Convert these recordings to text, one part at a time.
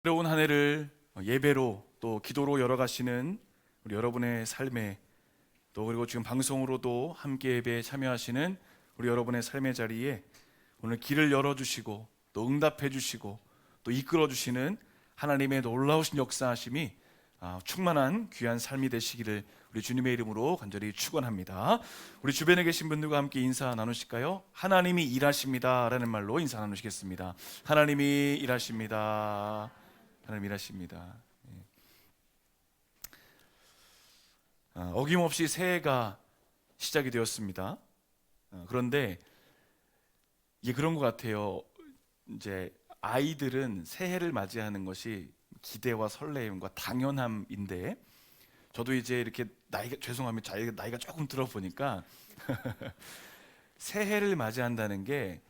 새로운 한 해를 예배로 또 기도로 열어가시는 우리 여러분의 삶에, 또 그리고 지금 방송으로도 함께 예배에 참여하시는 우리 여러분의 삶의 자리에 오늘 길을 열어주시고 또 응답해 주시고 또 이끌어 주시는 하나님의 놀라우신 역사하심이 충만한 귀한 삶이 되시기를 우리 주님의 이름으로 간절히 축원합니다. 우리 주변에 계신 분들과 함께 인사 나누실까요? 하나님이 일하십니다 라는 말로 인사 나누시겠습니다. 하나님이 일하십니다. 하나님 일하십니다. 어김없이 새해가 시작이 되었습니다. 그런데 이게 그런 것 같아요. 이제 아이들은 새해를 맞이하는 것이 기대와 설레임과 당연함인데, 저도 이제 이렇게 죄송합니다. 나이가 조금 들어보니까 새해를 맞이한다는 게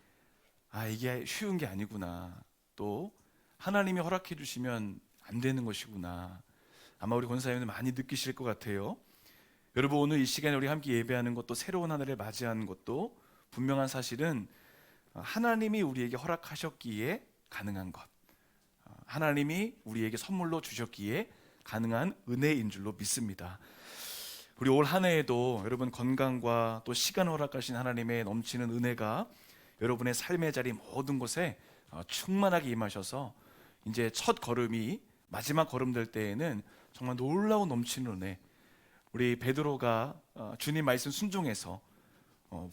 이게 쉬운 게 아니구나, 또 하나님이 허락해 주시면 안 되는 것이구나, 아마 우리 권사님들 많이 느끼실 것 같아요. 여러분, 오늘 이 시간에 우리 함께 예배하는 것도, 새로운 한 해를 맞이하는 것도 분명한 사실은 하나님이 우리에게 허락하셨기에 가능한 것, 하나님이 우리에게 선물로 주셨기에 가능한 은혜인 줄로 믿습니다. 우리 올 한 해에도 여러분 건강과 또 시간을 허락하신 하나님의 넘치는 은혜가 여러분의 삶의 자리 모든 곳에 충만하게 임하셔서 이제 첫 걸음이 마지막 걸음 될 때에는 정말 놀라운 넘치는 은혜, 우리 베드로가 주님 말씀 순종해서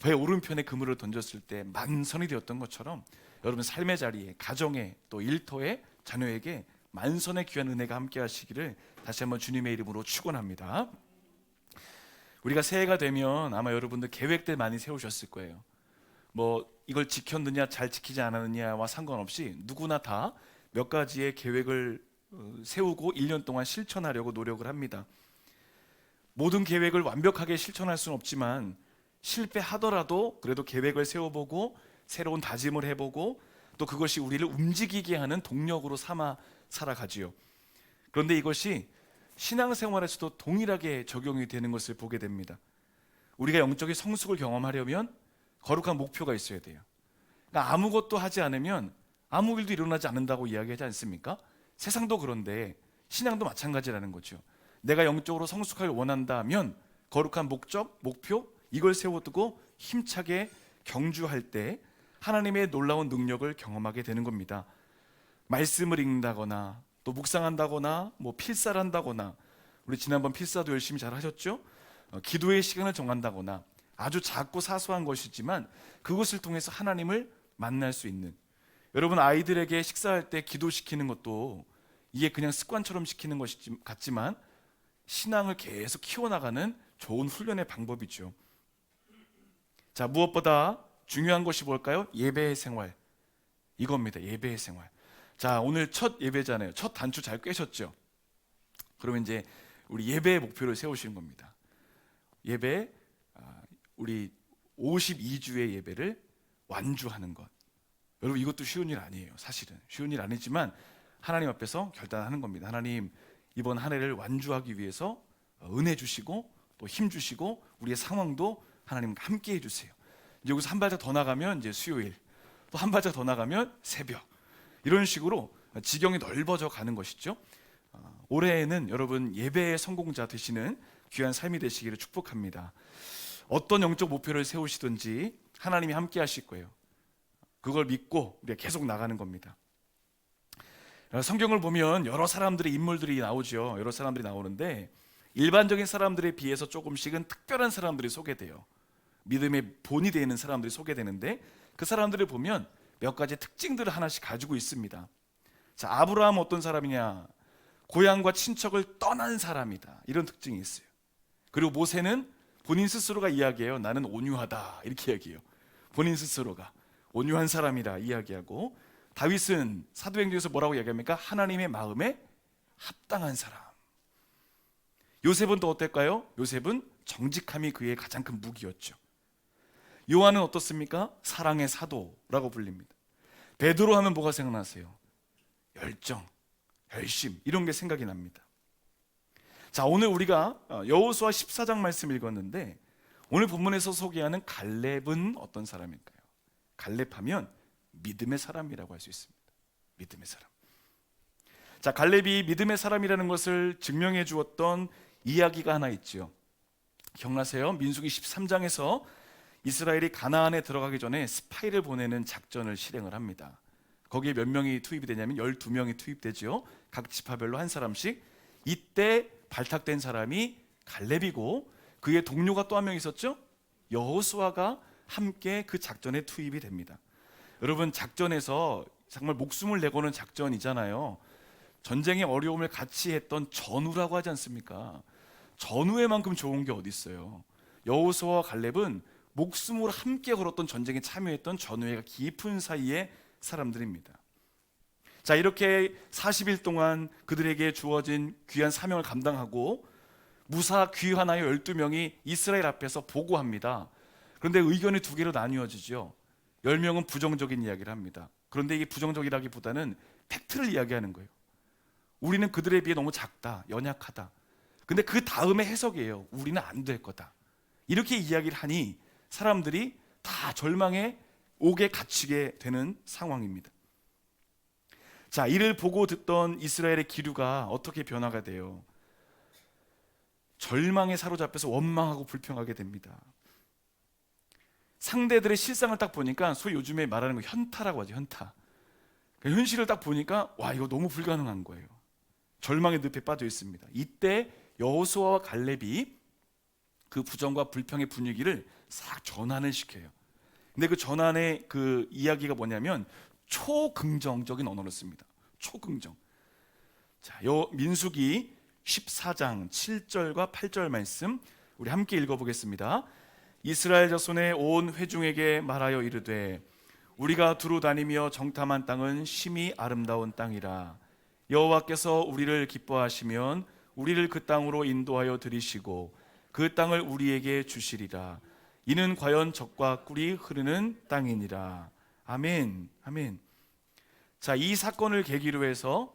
배 오른편에 그물을 던졌을 때 만선이 되었던 것처럼 여러분 삶의 자리에, 가정에, 또 일터에, 자녀에게 만선의 귀한 은혜가 함께 하시기를 다시 한번 주님의 이름으로 축원합니다. 우리가 새해가 되면 아마 여러분들 계획들 많이 세우셨을 거예요. 뭐 이걸 지켰느냐 잘 지키지 않았느냐와 상관없이 누구나 다 몇 가지의 계획을 세우고 1년 동안 실천하려고 노력을 합니다. 모든 계획을 완벽하게 실천할 수는 없지만 실패하더라도 그래도 계획을 세워보고 새로운 다짐을 해보고 또 그것이 우리를 움직이게 하는 동력으로 삼아 살아가지요. 그런데 이것이 신앙생활에서도 동일하게 적용이 되는 것을 보게 됩니다. 우리가 영적인 성숙을 경험하려면 거룩한 목표가 있어야 돼요. 그러니까 아무것도 하지 않으면 아무 일도 일어나지 않는다고 이야기하지 않습니까? 세상도 그런데 신앙도 마찬가지라는 거죠. 내가 영적으로 성숙하길 원한다면 거룩한 목적, 목표, 이걸 세워두고 힘차게 경주할 때 하나님의 놀라운 능력을 경험하게 되는 겁니다. 말씀을 읽는다거나 또 묵상한다거나 뭐 필사를 한다거나, 우리 지난번 필사도 열심히 잘 하셨죠? 기도의 시간을 정한다거나, 아주 작고 사소한 것이지만 그것을 통해서 하나님을 만날 수 있는, 여러분 아이들에게 식사할 때 기도시키는 것도 이게 그냥 습관처럼 시키는 것 같지만 신앙을 계속 키워나가는 좋은 훈련의 방법이죠. 자, 무엇보다 중요한 것이 뭘까요? 예배의 생활, 이겁니다. 예배의 생활. 자, 오늘 첫 예배잖아요. 첫 단추 잘 꿰셨죠? 그러면 이제 우리 예배의 목표를 세우시는 겁니다. 예배, 우리 52주의 예배를 완주하는 것. 여러분 이것도 쉬운 일 아니에요. 사실은 쉬운 일 아니지만 하나님 앞에서 결단하는 겁니다. 하나님, 이번 한 해를 완주하기 위해서 은혜 주시고 또 힘 주시고 우리의 상황도 하나님과 함께 해주세요. 여기서 한 발짝 더 나가면 이제 수요일, 또 한 발짝 더 나가면 새벽, 이런 식으로 지경이 넓어져 가는 것이죠. 올해에는 여러분 예배의 성공자 되시는 귀한 삶이 되시기를 축복합니다. 어떤 영적 목표를 세우시든지 하나님이 함께 하실 거예요. 그걸 믿고 우리가 계속 나가는 겁니다. 성경을 보면 여러 사람들의 인물들이 나오죠. 여러 사람들이 나오는데 일반적인 사람들에 비해서 조금씩은 특별한 사람들이 소개돼요. 믿음의 본이 되는 사람들이 소개되는데 그 사람들을 보면 몇 가지 특징들을 하나씩 가지고 있습니다. 자, 아브라함 어떤 사람이냐? 고향과 친척을 떠난 사람이다, 이런 특징이 있어요. 그리고 모세는 본인 스스로가 이야기해요. 나는 온유하다, 이렇게 이야기해요. 본인 스스로가 온유한 사람이라 이야기하고, 다윗은 사도행전에서 뭐라고 이야기합니까? 하나님의 마음에 합당한 사람. 요셉은 또 어떨까요? 요셉은 정직함이 그의 가장 큰 무기였죠. 요한은 어떻습니까? 사랑의 사도라고 불립니다. 베드로 하면 뭐가 생각나세요? 열정, 열심, 이런 게 생각이 납니다. 자, 오늘 우리가 여호수아 14장 말씀 읽었는데 오늘 본문에서 소개하는 갈렙은 어떤 사람일까요? 갈렙하면 믿음의 사람이라고 할 수 있습니다. 믿음의 사람. 자, 갈렙이 믿음의 사람이라는 것을 증명해 주었던 이야기가 하나 있죠. 기억나세요? 민수기 13장에서 이스라엘이 가나안에 들어가기 전에 스파이를 보내는 작전을 실행을 합니다. 거기에 몇 명이 투입이 되냐면 12명이 투입되죠. 각 지파별로 한 사람씩. 이때 발탁된 사람이 갈렙이고 그의 동료가 또 한 명 있었죠. 여호수아가 함께 그 작전에 투입이 됩니다. 여러분, 작전에서 정말 목숨을 내고는 작전이잖아요. 전쟁의 어려움을 같이 했던 전우라고 하지 않습니까? 전우회만큼 좋은 게 어디 있어요. 여호수아와 갈렙은 목숨으로 함께 걸었던 전쟁에 참여했던 전우회가 깊은 사이의 사람들입니다. 자, 이렇게 40일 동안 그들에게 주어진 귀한 사명을 감당하고 무사 귀환하여 12명이 이스라엘 앞에서 보고합니다. 그런데 의견이 두 개로 나뉘어지죠. 10명은 부정적인 이야기를 합니다. 그런데 이게 부정적이라기보다는 팩트를 이야기하는 거예요. 우리는 그들에 비해 너무 작다, 연약하다. 근데 그 다음에 해석이에요. 우리는 안 될 거다. 이렇게 이야기를 하니 사람들이 다 절망에 옥에 갇히게 되는 상황입니다. 자, 이를 보고 듣던 이스라엘의 기류가 어떻게 변화가 돼요? 절망에 사로잡혀서 원망하고 불평하게 됩니다. 상대들의 실상을 딱 보니까 소위 요즘에 말하는 거 현타라고 하죠. 현타. 그러니까 현실을 딱 보니까 와, 이거 너무 불가능한 거예요. 절망의 늪에 빠져 있습니다. 이때 여호수아와 갈렙이 그 부정과 불평의 분위기를 싹 전환을 시켜요. 근데 그 전환의 그 이야기가 뭐냐면 초긍정적인 언어를 씁니다. 초긍정. 자, 민수기 14장 7절과 8절 말씀 우리 함께 읽어보겠습니다. 이스라엘 자손의 온 회중에게 말하여 이르되 우리가 두루 다니며 정탐한 땅은 심히 아름다운 땅이라. 여호와께서 우리를 기뻐하시면 우리를 그 땅으로 인도하여 들이시고 그 땅을 우리에게 주시리라. 이는 과연 젖과 꿀이 흐르는 땅이니라. 아멘. 아멘. 자, 이 사건을 계기로 해서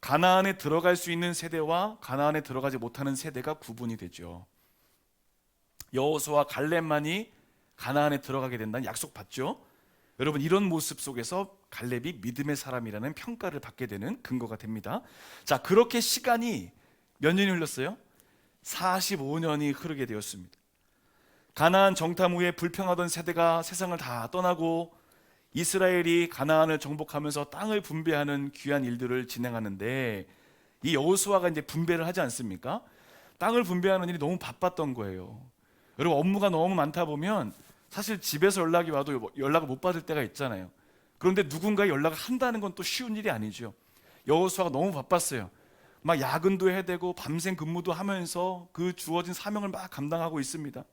가나안에 들어갈 수 있는 세대와 가나안에 들어가지 못하는 세대가 구분이 되죠. 여호수아와 갈렙만이 가나안에 들어가게 된다는 약속받죠. 여러분, 이런 모습 속에서 갈렙이 믿음의 사람이라는 평가를 받게 되는 근거가 됩니다. 자, 그렇게 시간이 몇 년이 흘렀어요? 45년이 흐르게 되었습니다. 가나안 정탐 후에 불평하던 세대가 세상을 다 떠나고 이스라엘이 가나안을 정복하면서 땅을 분배하는 귀한 일들을 진행하는데 이 여호수아가 이제 분배를 하지 않습니까? 땅을 분배하는 일이 너무 바빴던 거예요. 여러분, 업무가 너무 많다 보면 사실 집에서 연락이 와도 연락을 못 받을 때가 있잖아요. 그런데 누군가 연락을 한다는 건 또 쉬운 일이 아니죠. 여호수아가 너무 바빴어요. 막 야근도 해야 되고 밤샘 근무도 하면서 그 주어진 사명을 막 감당하고 있습니다.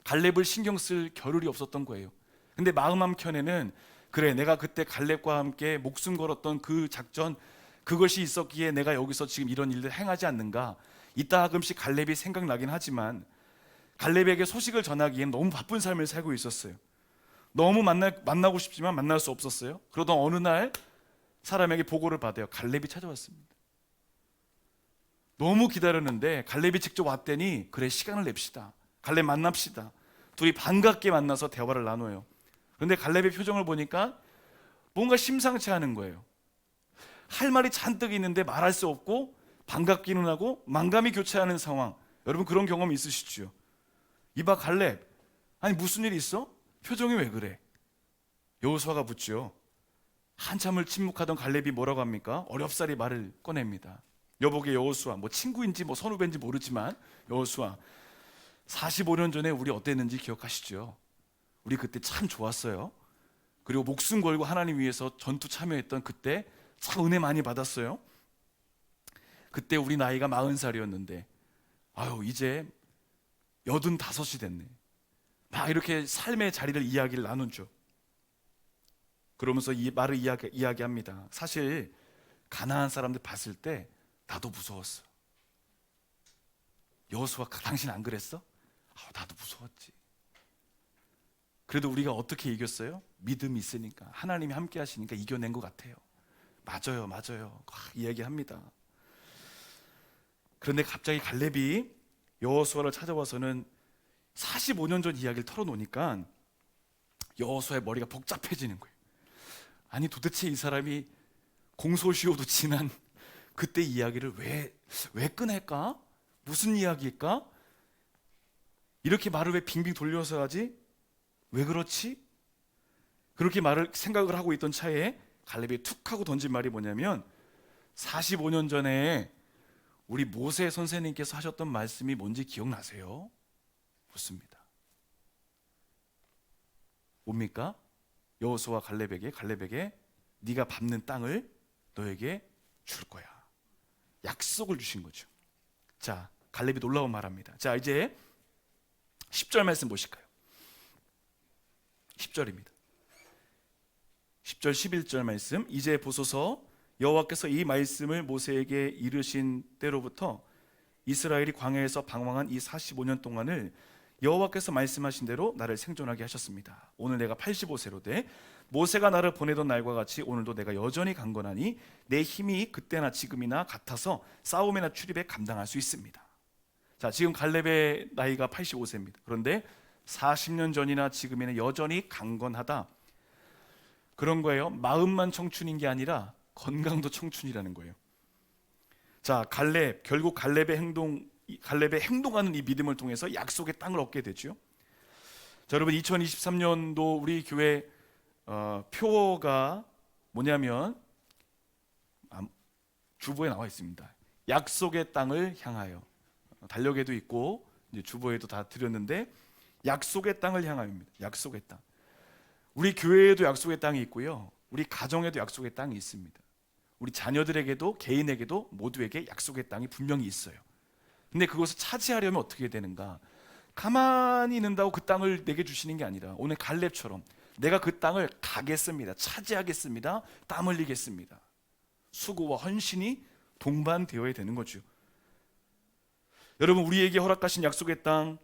갈렙을 신경 쓸 겨를이 없었던 거예요. 근데 마음 한켠에는 그래, 내가 그때 갈렙과 함께 목숨 걸었던 그 작전, 그것이 있었기에 내가 여기서 지금 이런 일을 행하지 않는가. 이따 가끔씩 갈렙이 생각나긴 하지만 갈렙에게 소식을 전하기엔 너무 바쁜 삶을 살고 있었어요. 너무 만나고 싶지만 만날 수 없었어요. 그러던 어느 날 사람에게 보고를 받아요. 갈렙이 찾아왔습니다. 너무 기다렸는데 갈렙이 직접 왔더니 그래, 시간을 냅시다. 갈렙 만납시다. 둘이 반갑게 만나서 대화를 나눠요. 그런데 갈렙의 표정을 보니까 뭔가 심상치 않은 거예요. 할 말이 잔뜩 있는데 말할 수 없고 반갑기는 하고 만감이 교차하는 상황. 여러분, 그런 경험 있으시죠? 이봐 갈렙, 아니 무슨 일 있어? 표정이 왜 그래? 여호수아가 묻죠. 한참을 침묵하던 갈렙이 뭐라고 합니까? 어렵사리 말을 꺼냅니다. 여보게 여호수아, 뭐 친구인지 뭐 선후배인지 모르지만 여호수아, 45년 전에 우리 어땠는지 기억하시죠? 우리 그때 참 좋았어요. 그리고 목숨 걸고 하나님 위해서 전투 참여했던 그때 참 은혜 많이 받았어요. 그때 우리 나이가 40살이었는데 아유, 이제 85이 됐네. 막 이렇게 삶의 자리를 이야기를 나누죠. 그러면서 이 말을 이야기합니다. 사실 가나안 사람들 봤을 때 나도 무서웠어. 여호수아, 당신 안 그랬어? 나도 무서웠지. 그래도 우리가 어떻게 이겼어요? 믿음이 있으니까, 하나님이 함께 하시니까 이겨낸 것 같아요. 맞아요, 맞아요. 이야기합니다. 그런데 갑자기 갈렙이 여호수아를 찾아와서는 45년 전 이야기를 털어놓으니까 여호수아의 머리가 복잡해지는 거예요. 아니 도대체 이 사람이 공소시효도 지난 그때 이야기를 왜 꺼낼까? 무슨 이야기일까? 이렇게 말을 왜 빙빙 돌려서 하지? 왜 그렇지? 그렇게 생각을 하고 있던 차에 갈렙이 툭 하고 던진 말이 뭐냐면 45년 전에 우리 모세 선생님께서 하셨던 말씀이 뭔지 기억나세요? 묻습니다. 뭡니까? 여호수아와 갈렙에게 네가 밟는 땅을 너에게 줄 거야. 약속을 주신 거죠. 자, 갈렙이 놀라운 말합니다. 자, 이제 10절 말씀 보실까요? 10절입니다. 10절 11절 말씀. 이제 보소서 여호와께서 이 말씀을 모세에게 이르신 때로부터 이스라엘이 광야에서 방황한 이 45년 동안을 여호와께서 말씀하신 대로 나를 생존하게 하셨습니다. 오늘 내가 85세로 돼 모세가 나를 보내던 날과 같이 오늘도 내가 여전히 강건하니 내 힘이 그때나 지금이나 같아서 싸움이나 출입에 감당할 수 있습니다. 자, 지금 갈렙의 나이가 85세입니다. 그런데 40년 전이나 지금이나 여전히 강건하다. 그런 거예요. 마음만 청춘인 게 아니라 건강도 청춘이라는 거예요. 자, 결국 갈렙의 행동하는 이 믿음을 통해서 약속의 땅을 얻게 되죠. 자, 여러분 2023년도 우리 교회 표어가 뭐냐면 주보에 나와 있습니다. 약속의 땅을 향하여. 달력에도 있고 이제 주보에도 다 드렸는데 약속의 땅을 향하여입니다. 약속의 땅. 우리 교회에도 약속의 땅이 있고요. 우리 가정에도 약속의 땅이 있습니다. 우리 자녀들에게도 개인에게도 모두에게 약속의 땅이 분명히 있어요. 근데 그것을 차지하려면 어떻게 되는가? 가만히 있는다고 그 땅을 내게 주시는 게 아니라 오늘 갈렙처럼 내가 그 땅을 가겠습니다. 차지하겠습니다. 땀 흘리겠습니다. 수고와 헌신이 동반되어야 되는 거죠. 여러분, 우리에게 허락하신 약속의 땅,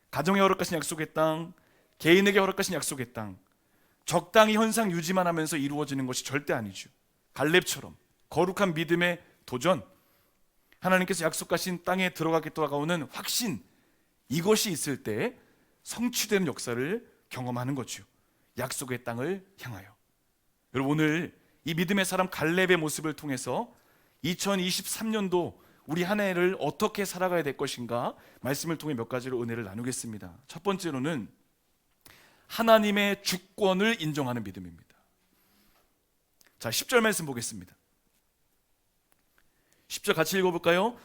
가정에 허락하신 약속의 땅, 개인에게 허락하신 약속의 땅, 적당히 현상 유지만 하면서 이루어지는 것이 절대 아니죠. 갈렙처럼 거룩한 믿음의 도전, 하나님께서 약속하신 땅에 들어가게 돌아가오는 확신, 이것이 있을 때 성취되는 역사를 경험하는 거죠. 약속의 땅을 향하여. 여러분, 오늘 이 믿음의 사람 갈렙의 모습을 통해서 2023년도 우리 한 해를 어떻게 살아가야 될 것인가 말씀을 통해 몇 가지로 은혜를 나누겠습니다. 첫 번째로는 하나님의 주권을 인정하는 믿음입니다. 자, 10절 말씀 보겠습니다. 10절 같이 읽어볼까요?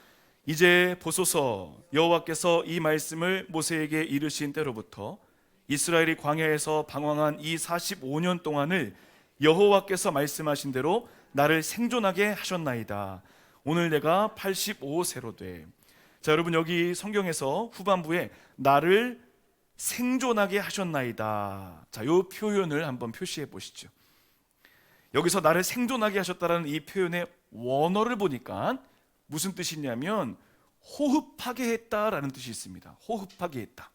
이제 보소서 여호와께서 이 말씀을 모세에게 이르신 때로부터 이스라엘이 광야에서 방황한 이 45년 동안을 여호와께서 말씀하신 대로 나를 생존하게 하셨나이다. 오늘 내가 85세로 돼. 자, 여러분, 여기 성경에서 후반부에 나를 생존하게 하셨나이다. 자, 이 표현을 한번 표시해 보시죠. 여기서 나를 생존하게 하셨다라는 이 표현의 원어를 보니까 무슨 뜻이냐면 호흡하게 했다라는 뜻이 있습니다. 호흡하게 했다.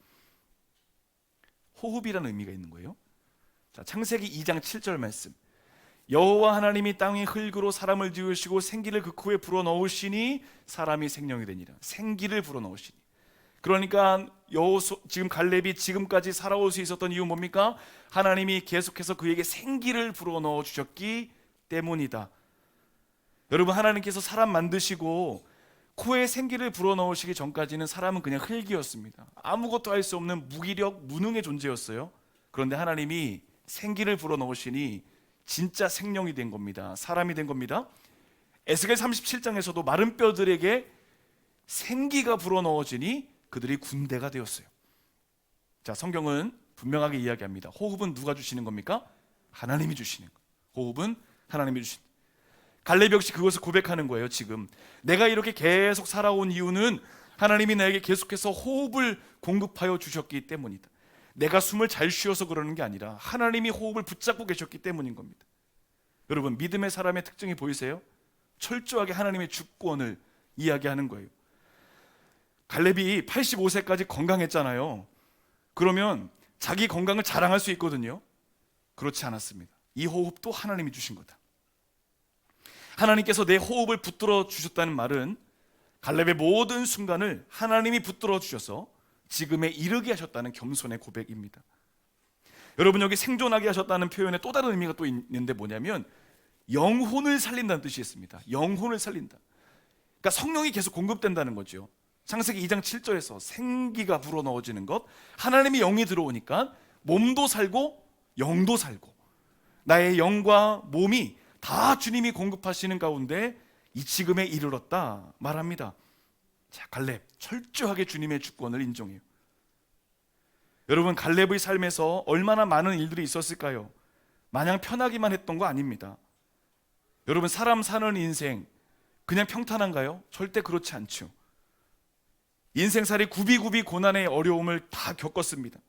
호흡이라는 의미가 있는 거예요. 자, 창세기 2장 7절 말씀. 여호와 하나님이 땅의 흙으로 사람을 지으시고 생기를 그 코에 불어넣으시니 사람이 생명이 되니라. 생기를 불어넣으시니. 그러니까 지금 갈렙이 지금까지 살아올 수 있었던 이유 뭡니까? 하나님이 계속해서 그에게 생기를 불어넣어 주셨기 때문이다. 여러분, 하나님께서 사람 만드시고 코에 생기를 불어넣으시기 전까지는 사람은 그냥 흙이었습니다. 아무것도 할 수 없는 무기력, 무능의 존재였어요. 그런데 하나님이 생기를 불어넣으시니 진짜 생명이 된 겁니다. 사람이 된 겁니다. 에스겔 37장에서도 마른 뼈들에게 생기가 불어넣어지니 그들이 군대가 되었어요. 자, 성경은 분명하게 이야기합니다. 호흡은 누가 주시는 겁니까? 하나님이 주시는 거예요. 호흡은 하나님이 주시는 거예요. 갈렙 역시 그것을 고백하는 거예요. 지금 내가 이렇게 계속 살아온 이유는 하나님이 나에게 계속해서 호흡을 공급하여 주셨기 때문이다. 내가 숨을 잘 쉬어서 그러는 게 아니라 하나님이 호흡을 붙잡고 계셨기 때문인 겁니다. 여러분, 믿음의 사람의 특징이 보이세요? 철저하게 하나님의 주권을 이야기하는 거예요. 갈렙이 85세까지 건강했잖아요. 그러면 자기 건강을 자랑할 수 있거든요. 그렇지 않았습니다. 이 호흡도 하나님이 주신 거다. 하나님께서 내 호흡을 붙들어 주셨다는 말은 갈렙의 모든 순간을 하나님이 붙들어 주셔서 지금에 이르게 하셨다는 겸손의 고백입니다. 여러분, 여기 생존하게 하셨다는 표현에 또 다른 의미가 또 있는데 뭐냐면 영혼을 살린다는 뜻이었습니다. 영혼을 살린다. 그러니까 성령이 계속 공급된다는 거죠. 창세기 2장 7절에서 생기가 불어넣어지는 것, 하나님의 영이 들어오니까 몸도 살고 영도 살고, 나의 영과 몸이 다 주님이 공급하시는 가운데 이 지금에 이르렀다 말합니다. 자, 갈렙 철저하게 주님의 주권을 인정해요. 여러분, 갈렙의 삶에서 얼마나 많은 일들이 있었을까요? 마냥 편하기만 했던 거 아닙니다. 여러분, 사람 사는 인생 그냥 평탄한가요? 절대 그렇지 않죠. 인생살이 굽이굽이 고난의 어려움을 다 겪었습니다.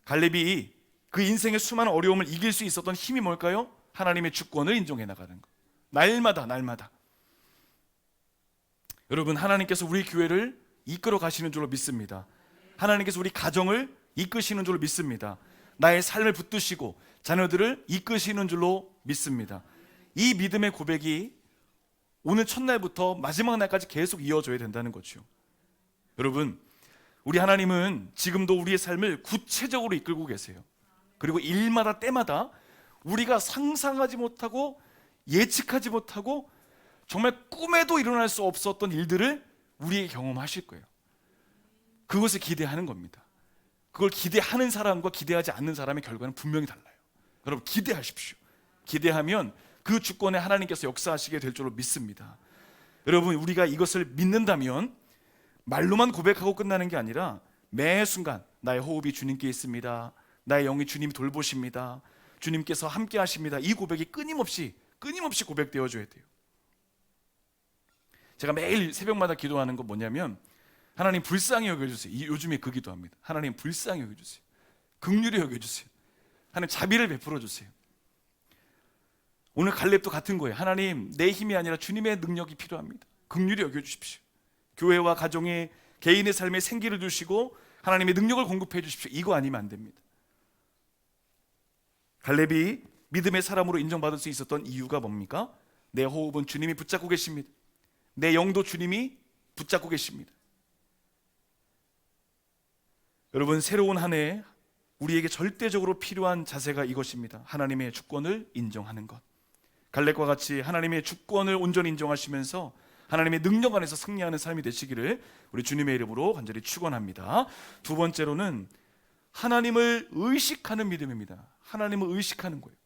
갈렙이 그 인생의 수많은 어려움을 이길 수 있었던 힘이 뭘까요? 하나님의 주권을 인정해 나가는 것. 날마다. 여러분, 하나님께서 우리 교회를 이끌어 가시는 줄로 믿습니다. 하나님께서 우리 가정을 이끄시는 줄로 믿습니다. 나의 삶을 붙드시고 자녀들을 이끄시는 줄로 믿습니다. 이 믿음의 고백이 오늘 첫날부터 마지막 날까지 계속 이어져야 된다는 거죠. 여러분, 우리 하나님은 지금도 우리의 삶을 구체적으로 이끌고 계세요. 그리고 일마다 때마다 우리가 상상하지 못하고 예측하지 못하고 정말 꿈에도 일어날 수 없었던 일들을 우리에게 경험하실 거예요. 그것을 기대하는 겁니다. 그걸 기대하는 사람과 기대하지 않는 사람의 결과는 분명히 달라요. 여러분, 기대하십시오. 기대하면 그 주권에 하나님께서 역사하시게 될 줄로 믿습니다. 여러분, 우리가 이것을 믿는다면 말로만 고백하고 끝나는 게 아니라 매 순간 나의 호흡이 주님께 있습니다. 나의 영이 주님이 돌보십니다. 주님께서 함께 하십니다. 이 고백이 끊임없이 고백되어줘야 돼요. 제가 매일 새벽마다 기도하는 건 뭐냐면, 하나님 불쌍히 여겨주세요. 요즘에 그 기도합니다. 하나님 불쌍히 여겨주세요. 긍휼히 여겨주세요. 하나님 자비를 베풀어 주세요. 오늘 갈렙도 같은 거예요. 하나님, 내 힘이 아니라 주님의 능력이 필요합니다. 긍휼히 여겨주십시오. 교회와 가정에 개인의 삶에 생기를 주시고 하나님의 능력을 공급해 주십시오. 이거 아니면 안 됩니다. 갈렙이 믿음의 사람으로 인정받을 수 있었던 이유가 뭡니까? 내 호흡은 주님이 붙잡고 계십니다. 내 영도 주님이 붙잡고 계십니다. 여러분, 새로운 한 해 우리에게 절대적으로 필요한 자세가 이것입니다. 하나님의 주권을 인정하는 것. 갈렙과 같이 하나님의 주권을 온전히 인정하시면서 하나님의 능력 안에서 승리하는 삶이 되시기를 우리 주님의 이름으로 간절히 축원합니다. 두 번째로는 하나님을 의식하는 믿음입니다. 하나님을 의식하는 거예요.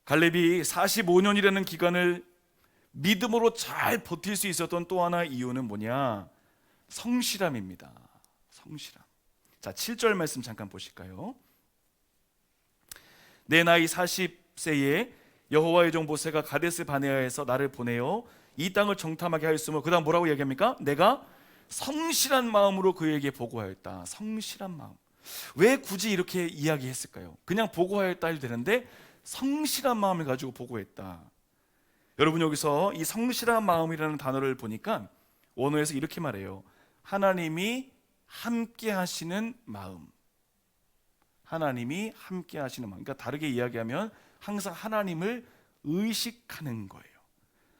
갈렙이 45년이라는 기간을 믿음으로 잘 버틸 수 있었던 또 하나의 이유는 뭐냐? 성실함입니다. 성실함. 자, 7절 말씀 잠깐 보실까요? 내 나이 40세에 여호와의 종 모세가 가데스 바네아에서 나를 보내어 이 땅을 정탐하게 하였으므로, 그 다음 뭐라고 얘기합니까? 내가 성실한 마음으로 그에게 보고하였다. 성실한 마음. 왜 굳이 이렇게 이야기했을까요? 그냥 보고하였다 해도 되는데 성실한 마음을 가지고 보고했다. 여러분, 여기서 이 성실한 마음이라는 단어를 보니까 원어에서 이렇게 말해요. 하나님이 함께 하시는 마음. 하나님이 함께 하시는 마음. 그러니까 다르게 이야기하면 항상 하나님을 의식하는 거예요.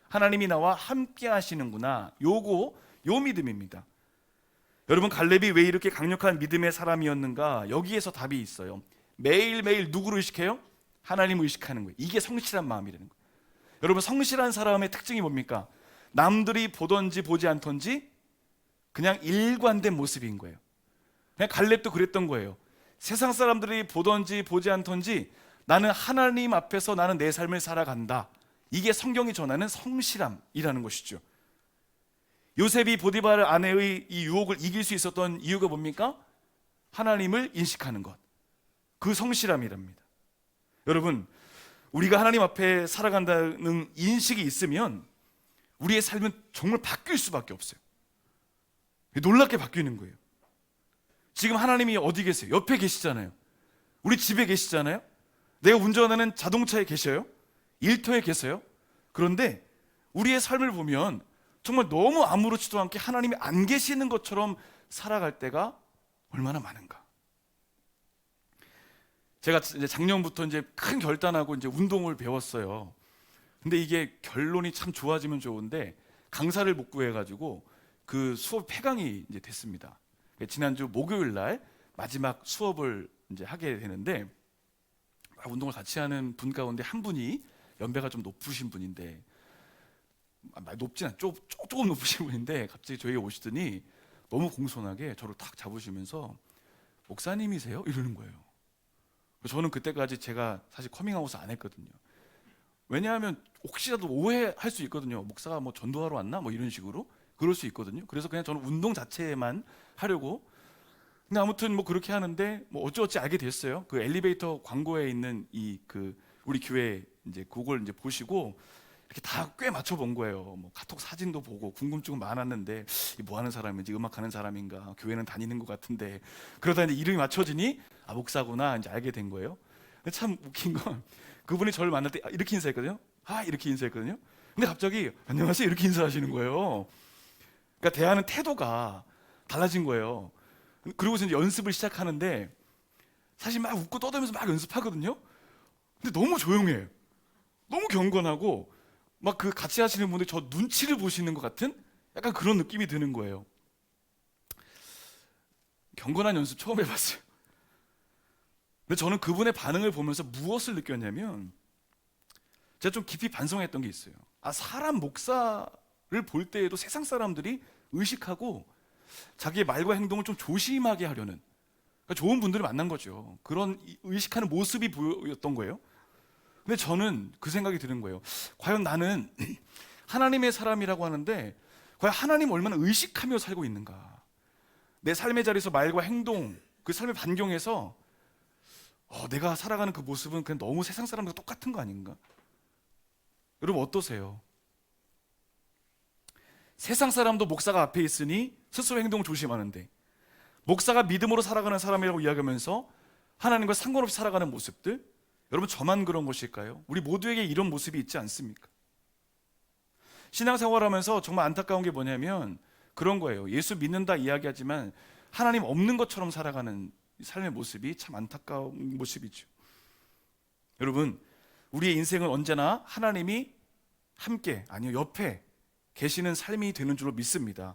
하나님이 나와 함께 하시는구나. 요 믿음입니다. 여러분, 갈렙이 왜 이렇게 강력한 믿음의 사람이었는가? 여기에서 답이 있어요. 매일매일 누구를 의식해요? 하나님을 의식하는 거예요. 이게 성실한 마음이라는 거예요. 여러분, 성실한 사람의 특징이 뭡니까? 남들이 보던지 보지 않던지 그냥 일관된 모습인 거예요. 그냥 갈렙도 그랬던 거예요. 세상 사람들이 보던지 보지 않던지 나는 하나님 앞에서 나는 내 삶을 살아간다. 이게 성경이 전하는 성실함이라는 것이죠. 요셉이 보디발 아내의 이 유혹을 이길 수 있었던 이유가 뭡니까? 하나님을 인식하는 것. 그 성실함이랍니다. 여러분, 우리가 하나님 앞에 살아간다는 인식이 있으면 우리의 삶은 정말 바뀔 수밖에 없어요. 놀랍게 바뀌는 거예요. 지금 하나님이 어디 계세요? 옆에 계시잖아요. 우리 집에 계시잖아요. 내가 운전하는 자동차에 계셔요. 일터에 계세요. 그런데 우리의 삶을 보면 정말 너무 아무렇지도 않게 하나님이 안 계시는 것처럼 살아갈 때가 얼마나 많은가. 제가 이제 작년부터 이제 큰 결단하고 이제 운동을 배웠어요. 근데 이게 결론이 참 좋아지면 좋은데 강사를 못 구해가지고 그 수업 폐강이 이제 됐습니다. 지난주 목요일 날 마지막 수업을 이제 하게 되는데 운동을 같이 하는 분 가운데 한 분이 연배가 좀 높으신 분인데, 높진 않, 조금 높으신 분인데 갑자기 저희가 오시더니 너무 공손하게 저를 탁 잡으시면서 목사님이세요? 이러는 거예요. 저는 그때까지 제가 사실 커밍아웃을 안 했거든요. 왜냐하면 혹시라도 오해할 수 있거든요. 목사가 뭐 전도하러 왔나? 뭐 이런 식으로 그럴 수 있거든요. 그래서 그냥 저는 운동 자체만 하려고. 근데 아무튼 뭐 그렇게 하는데 뭐 어찌어찌 알게 됐어요. 그 엘리베이터 광고에 있는 우리 교회 이제 그걸 이제 보시고 이렇게 다 꽤 맞춰본 거예요. 뭐 카톡 사진도 보고 궁금증은 많았는데 이 뭐 하는 사람인지, 음악하는 사람인가, 교회는 다니는 것 같은데, 그러다 이제 이름이 맞춰지니 아, 목사구나 이제 알게 된 거예요. 근데 참 웃긴 건 그분이 저를 만날 때 이렇게 인사했거든요. 아, 이렇게 인사했거든요. 근데 갑자기 안녕하세요 이렇게 인사하시는 거예요. 그러니까 대하는 태도가 달라진 거예요. 그리고서 이제 연습을 시작하는데 사실 막 웃고 떠들면서 막 연습하거든요. 근데 너무 조용해요. 너무 경건하고 막 그 같이 하시는 분들 저 눈치를 보시는 것 같은 약간 그런 느낌이 드는 거예요. 경건한 연습 처음 해봤어요. 근데 저는 그분의 반응을 보면서 무엇을 느꼈냐면, 제가 좀 깊이 반성했던 게 있어요. 아, 사람 목사를 볼 때에도 세상 사람들이 의식하고 자기의 말과 행동을 좀 조심하게 하려는, 그러니까 좋은 분들을 만난 거죠. 그런 의식하는 모습이 보였던 거예요. 근데 저는 그 생각이 드는 거예요. 과연 나는 하나님의 사람이라고 하는데 과연 하나님 얼마나 의식하며 살고 있는가. 내 삶의 자리에서 말과 행동, 그 삶의 반경에서 내가 살아가는 그 모습은 그냥 너무 세상 사람들과 똑같은 거 아닌가? 여러분 어떠세요? 세상 사람도 목사가 앞에 있으니 스스로 행동을 조심하는데, 목사가 믿음으로 살아가는 사람이라고 이야기하면서 하나님과 상관없이 살아가는 모습들, 여러분 저만 그런 것일까요? 우리 모두에게 이런 모습이 있지 않습니까? 신앙생활하면서 정말 안타까운 게 뭐냐면 그런 거예요. 예수 믿는다 이야기하지만 하나님 없는 것처럼 살아가는 삶의 모습이 참 안타까운 모습이죠. 여러분, 우리의 인생은 언제나 하나님이 함께, 아니요 옆에 계시는 삶이 되는 줄로 믿습니다.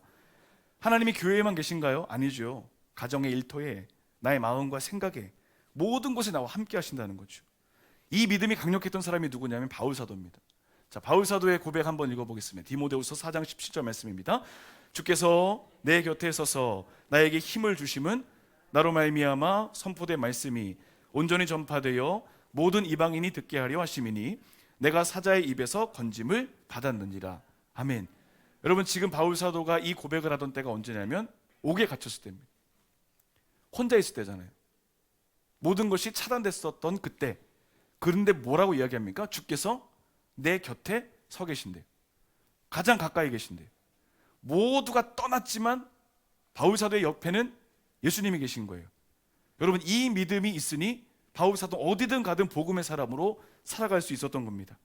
하나님이 교회에만 계신가요? 아니죠. 가정의 일터에, 나의 마음과 생각에, 모든 곳에 나와 함께 하신다는 거죠. 이 믿음이 강력했던 사람이 누구냐면 바울 사도입니다. 자, 바울 사도의 고백 한번 읽어보겠습니다. 디모데후서 4장 17절 말씀입니다. 주께서 내 곁에 서서 나에게 힘을 주심은 나로 말미암아 선포된 말씀이 온전히 전파되어 모든 이방인이 듣게 하려 하심이니 내가 사자의 입에서 건짐을 받았느니라. 아멘. 여러분, 지금 바울 사도가 이 고백을 하던 때가 언제냐면 옥에 갇혔을 때입니다. 혼자 있을 때잖아요. 모든 것이 차단됐었던 그때. 그런데 뭐라고 이야기합니까? 주께서 내 곁에 서 계신대요. 가장 가까이 계신대요. 모두가 떠났지만 바울 사도의 옆에는 예수님이 계신 거예요. 여러분, 이 믿음이 있으니 바울 사도 어디든 가든 복음의 사람으로 살아갈 수 있었던 겁니다.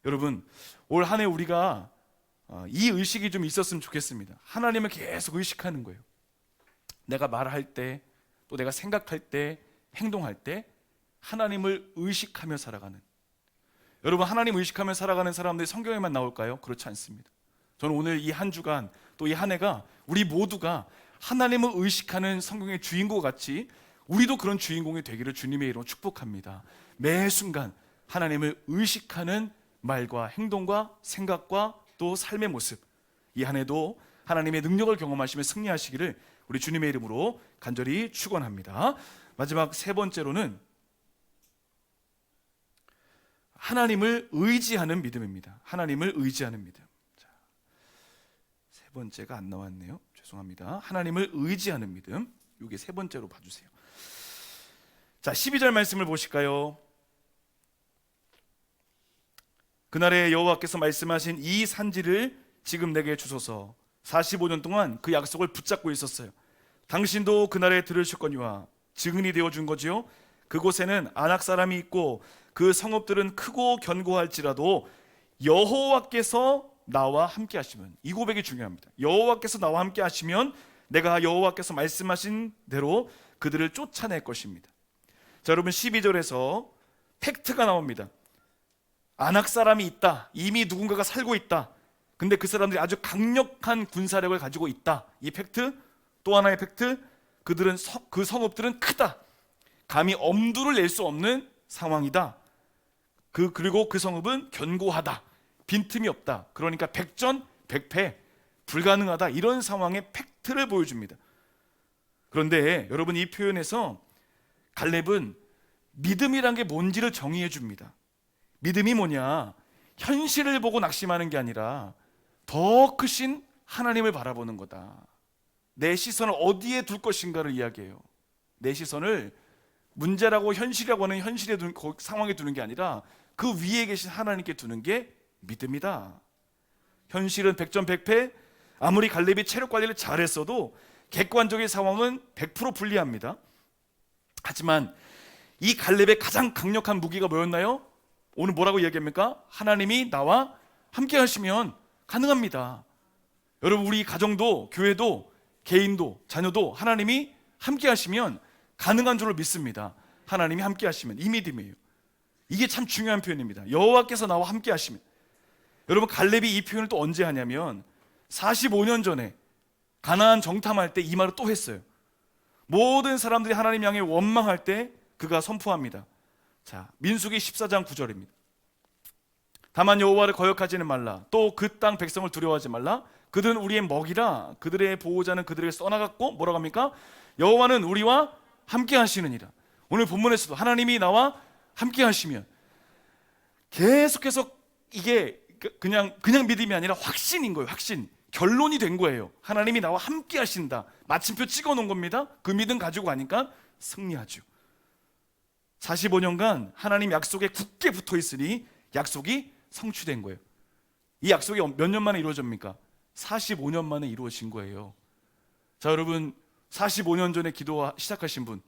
여러분, 올 한 해 우리가 이 의식이 좀 있었으면 좋겠습니다. 하나님을 계속 의식하는 거예요. 내가 말할 때, 또 내가 생각할 때, 행동할 때 하나님을 의식하며 살아가는, 여러분 하나님 의식하며 살아가는 사람들이 성경에만 나올까요? 그렇지 않습니다. 저는 오늘 이 한 주간 또 이 한 해가 우리 모두가 하나님을 의식하는 성경의 주인공 같이 우리도 그런 주인공이 되기를 주님의 이름으로 축복합니다. 매 순간 하나님을 의식하는 말과 행동과 생각과 또 삶의 모습, 이 한 해도 하나님의 능력을 경험하시며 승리하시기를 우리 주님의 이름으로 간절히 축원합니다. 마지막 세 번째로는 하나님을 의지하는 믿음입니다. 하나님을 의지하는 믿음. 자, 세 번째가 안 나왔네요. 죄송합니다. 하나님을 의지하는 믿음. 이게 세 번째로 봐주세요. 자, 12절 말씀을 보실까요? 그날에 여호와께서 말씀하신 이 산지를 지금 내게 주소서. 45년 동안 그 약속을 붙잡고 있었어요. 당신도 그날에 들으셨거니와 증인이 되어준 거지요. 그곳에는 아낙 사람이 있고 그 성읍들은 크고 견고할지라도 여호와께서 나와 함께 하시면, 이 고백이 중요합니다. 여호와께서 나와 함께 하시면 내가 여호와께서 말씀하신 대로 그들을 쫓아낼 것입니다. 자, 여러분 12절에서 팩트가 나옵니다. 아낙 사람이 있다. 이미 누군가가 살고 있다. 근데 그 사람들이 아주 강력한 군사력을 가지고 있다. 이 팩트. 또 하나의 팩트. 그들은 그 성읍들은 크다. 감히 엄두를 낼 수 없는 상황이다. 그리고 그 성읍은 견고하다. 빈틈이 없다. 그러니까 백전백패, 불가능하다. 이런 상황의 팩트를 보여줍니다. 그런데 여러분, 이 표현에서 갈렙은 믿음이란 게 뭔지를 정의해 줍니다. 믿음이 뭐냐? 현실을 보고 낙심하는 게 아니라 더 크신 하나님을 바라보는 거다. 내 시선을 어디에 둘 것인가를 이야기해요. 내 시선을 문제라고 현실이라고 하는 상황에 두는 게 아니라 그 위에 계신 하나님께 두는 게 믿음이다. 현실은 백전백패, 아무리 갈렙이 체력 관리를 잘했어도 객관적인 상황은 100% 불리합니다. 하지만 이 갈렙의 가장 강력한 무기가 뭐였나요? 오늘 뭐라고 이야기합니까? 하나님이 나와 함께 하시면 가능합니다. 여러분, 우리 가정도, 교회도, 개인도, 자녀도 하나님이 함께 하시면 가능한 줄로 믿습니다. 하나님이 함께 하시면, 이 믿음이에요. 이게 참 중요한 표현입니다. 여호와께서 나와 함께 하시면. 여러분, 갈렙이 이 표현을 또 언제 하냐면 45년 전에 가나안 정탐할 때 이 말을 또 했어요. 모든 사람들이 하나님 향해 원망할 때 그가 선포합니다. 자, 민수기 14장 9절입니다. 다만 여호와를 거역하지는 말라. 또 그 땅 백성을 두려워하지 말라. 그들은 우리의 먹이라. 그들의 보호자는 그들에게 써나갔고, 뭐라고 합니까? 여호와는 우리와 함께 하시느니라. 오늘 본문에서도 하나님이 나와 함께 하시면, 계속해서 이게 그냥 믿음이 아니라 확신인 거예요. 확신, 결론이 된 거예요. 하나님이 나와 함께 하신다. 마침표 찍어 놓은 겁니다. 그 믿음 가지고 가니까 승리하죠. 45년간 하나님 약속에 굳게 붙어 있으니 약속이 성취된 거예요. 이 약속이 몇 년 만에 이루어집니까? 45년 만에 이루어진 거예요. 자, 여러분, 45년 전에 기도 시작하신 분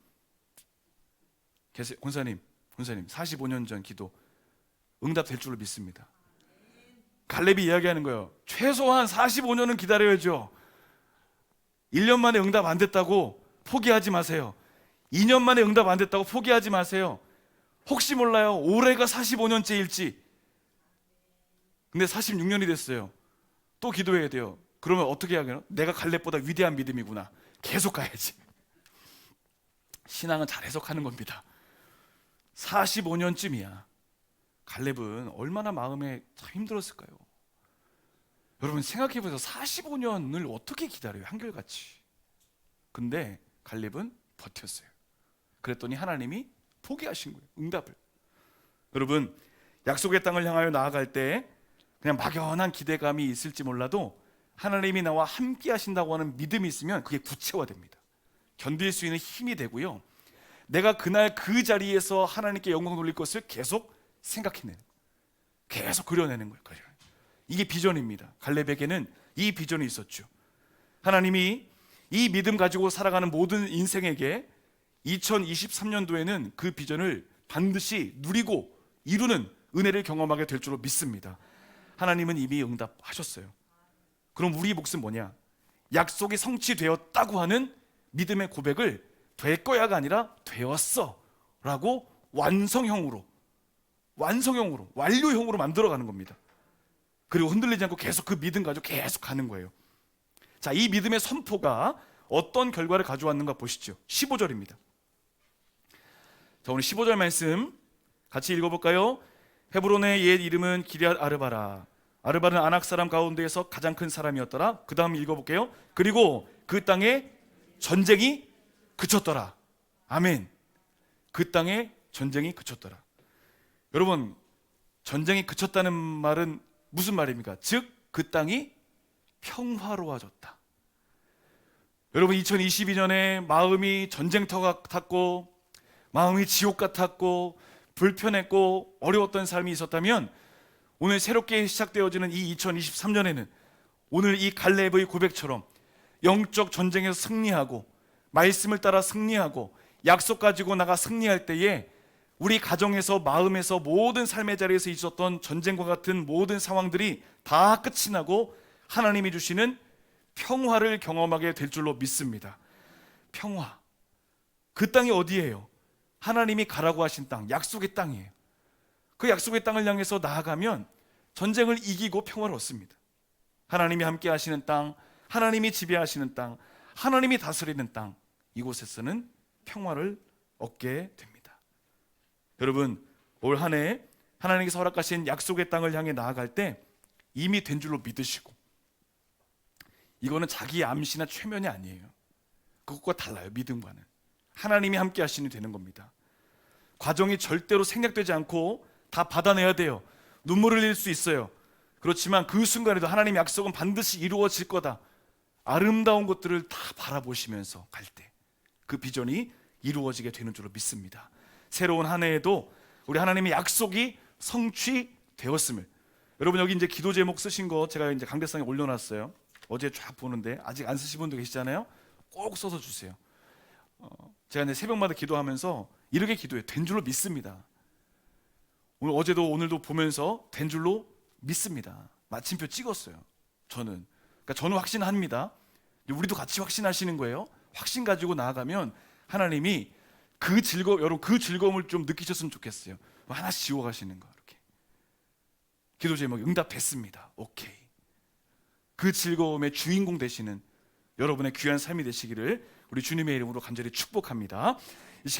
계세요? 권사님 45년 전 기도 응답될 줄로 믿습니다. 갈렙이 이야기하는 거예요. 최소한 45년은 기다려야죠. 1년 만에 응답 안 됐다고 포기하지 마세요. 2년 만에 응답 안 됐다고 포기하지 마세요. 혹시 몰라요, 올해가 45년째일지. 근데 46년이 됐어요. 또 기도해야 돼요. 그러면 어떻게 해야 해요? 내가 갈렙보다 위대한 믿음이구나. 계속 가야지. 신앙은 잘 해석하는 겁니다. 45년쯤이야. 갈렙은 얼마나 마음에 참 힘들었을까요? 여러분, 생각해보세요. 45년을 어떻게 기다려요? 한결같이. 근데 갈렙은 버텼어요. 그랬더니 하나님이 포기하신 거예요. 응답을. 여러분, 약속의 땅을 향하여 나아갈 때 그냥 막연한 기대감이 있을지 몰라도 하나님이 나와 함께 하신다고 하는 믿음이 있으면 그게 구체화됩니다. 견딜 수 있는 힘이 되고요, 내가 그날 그 자리에서 하나님께 영광 돌릴 것을 계속 생각해내는 거예요. 계속 그려내는 거예요. 이게 비전입니다. 갈렙에게는 이 비전이 있었죠. 하나님이 이 믿음 가지고 살아가는 모든 인생에게 2023년도에는 그 비전을 반드시 누리고 이루는 은혜를 경험하게 될 줄로 믿습니다. 하나님은 이미 응답하셨어요. 그럼 우리 몫은 뭐냐? 약속이 성취되었다고 하는 믿음의 고백을 될 거야가 아니라 되었어 라고 완성형으로 완료형으로 만들어가는 겁니다. 그리고 흔들리지 않고 계속 그 믿음 가지고 계속 가는 거예요. 자, 이 믿음의 선포가 어떤 결과를 가져왔는가 보시죠. 15절입니다. 자, 오늘 15절 말씀 같이 읽어볼까요? 헤브론의 옛 이름은 기럇 아르바라. 아르바는 아낙 사람 가운데에서 가장 큰 사람이었더라. 그 다음 읽어볼게요. 그리고 그 땅에 전쟁이 그쳤더라. 아멘. 그 땅에 전쟁이 그쳤더라. 여러분, 전쟁이 그쳤다는 말은 무슨 말입니까? 즉, 그 땅이 평화로워졌다. 여러분, 2022년에 마음이 전쟁터 같았고, 마음이 지옥 같았고, 불편했고, 어려웠던 삶이 있었다면, 오늘 새롭게 시작되어지는 이 2023년에는 오늘 이 갈렙의 고백처럼 영적 전쟁에서 승리하고, 말씀을 따라 승리하고, 약속 가지고 나가 승리할 때에 우리 가정에서, 마음에서, 모든 삶의 자리에서 있었던 전쟁과 같은 모든 상황들이 다 끝이 나고 하나님이 주시는 평화를 경험하게 될 줄로 믿습니다. 평화. 그 땅이 어디예요? 하나님이 가라고 하신 땅, 약속의 땅이에요. 그 약속의 땅을 향해서 나아가면 전쟁을 이기고 평화를 얻습니다. 하나님이 함께 하시는 땅, 하나님이 지배하시는 땅, 하나님이 다스리는 땅, 이곳에서는 평화를 얻게 됩니다. 여러분, 올 한 해 하나님께서 허락하신 약속의 땅을 향해 나아갈 때 이미 된 줄로 믿으시고, 이거는 자기의 암시나 최면이 아니에요. 그것과 달라요. 믿음과는 하나님이 함께 하시니 되는 겁니다. 과정이 절대로 생략되지 않고 다 받아내야 돼요. 눈물을 흘릴 수 있어요. 그렇지만 그 순간에도 하나님의 약속은 반드시 이루어질 거다. 아름다운 것들을 다 바라보시면서 갈 때 그 비전이 이루어지게 되는 줄로 믿습니다. 새로운 한 해에도 우리 하나님의 약속이 성취되었음을, 여러분 여기 이제 기도 제목 쓰신 거 제가 이제 강대상에 올려놨어요. 어제 쫙 보는데 아직 안 쓰신 분도 계시잖아요. 꼭 써서 주세요. 제가 이제 새벽마다 기도하면서 이렇게 기도해요. 된 줄로 믿습니다. 오늘 어제도 오늘도 보면서 된 줄로 믿습니다. 마침표 찍었어요. 저는 확신합니다. 우리도 같이 확신하시는 거예요. 확신 가지고 나아가면 하나님이 여러분 그 즐거움을 좀 느끼셨으면 좋겠어요. 하나씩 지워가시는 거. 이렇게 기도 제목이 응답됐습니다. 오케이. 그 즐거움의 주인공 되시는 여러분의 귀한 삶이 되시기를 우리 주님의 이름으로 간절히 축복합니다. 이 시간